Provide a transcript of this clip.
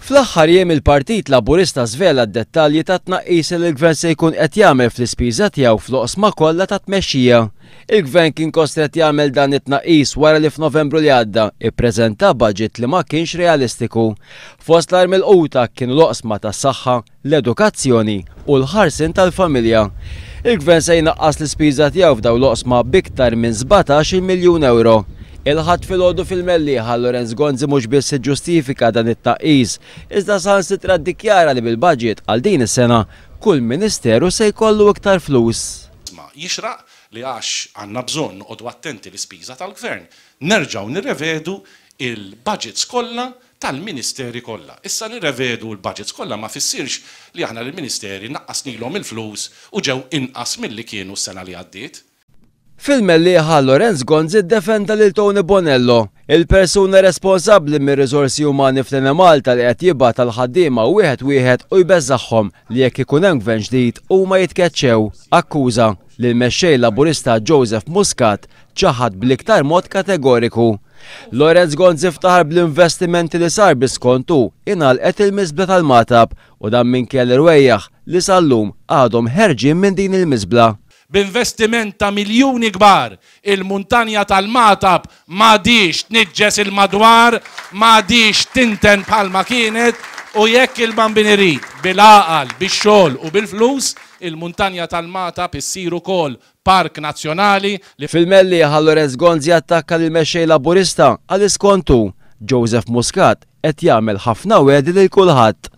Fl-aħħar jiem il-Partit Laburista żvela d-dettalji ta' tnaqqis li l-Gvern se jkun qed jagħmel fl-ispiża tiegħu fl-oqsma kollha ta' tmexxija. Il-Gvern kien kostret jagħmel dan it-tnaqqis wara li f'Novembru li għadda ippreżenta baġit li ma kienx realistiku. Fost l-armilquta kienu l-oqsma tas-saħħa, l-edukazzjoni u l-ħarsien tal-familja. Il-Gvern se jnaqqas l-ispiża tiegħu f'dawn l-oqsma b'iktar minn 17 miljun euro. Il-ħadd filgħodu fil-Mellieħa Lorenz Gonzi mhux biss iġġustifika dan it-tnaqqis, iżda saħansitra ddikjara li bil-budget għal din is-sena kull ministeru se jkollu iktar flus. Jixraq li għax għandna bżonn noqogħdu attenti l-ispiża tal-Gvern, nerġgħu nirrevedu il-budgets kollha tal-ministeri kollha. Issa nirrevedu l-budgets kollha ma fissirx li aħna lill-ministeri naqqasnilhom il-flus u ġew inqas milli kienu s-sena li għaddiet. Fil-Mellieħa Lorenz Gonzi ddefenda lil Tony Bonello, il-persuna responsabbli mir-riżorsi umani f'Tene Malta li qed jibgħat tal-ħaddiema wieħed u jbeżżagħhom li jekk ikun hemm gvern ġdid huma jitkeċċew. Akkuża li l-mexxej Laburista Joseph Muscat ċaħad bl-iktar mod kategoriku. Lorenz Gonzi ftaħar bl-investimenti li sar biskontu ingħalqet il-miżbla tal-Matab u dan minkejja l-irwejjaħ li sal-lum għadhom ħerġin minn din il-miżbla. B'investiment ta' miljuni kbar, il-muntanja tal-Matab m'għadix tniġġes il-madwar, m'għadix tinten bħalma kienet u jekk il-bambin irid bil-għaqal, bix-xogħol u bil-flus, il-muntanja tal-Matab issir ukoll park nazzjonali li fil-Mellieħa Lorenz Gonzi attakka lil mexxej Laburista għal iskontu Joseph Muscat qed jagħmel ħafna wedi lil kulħadd.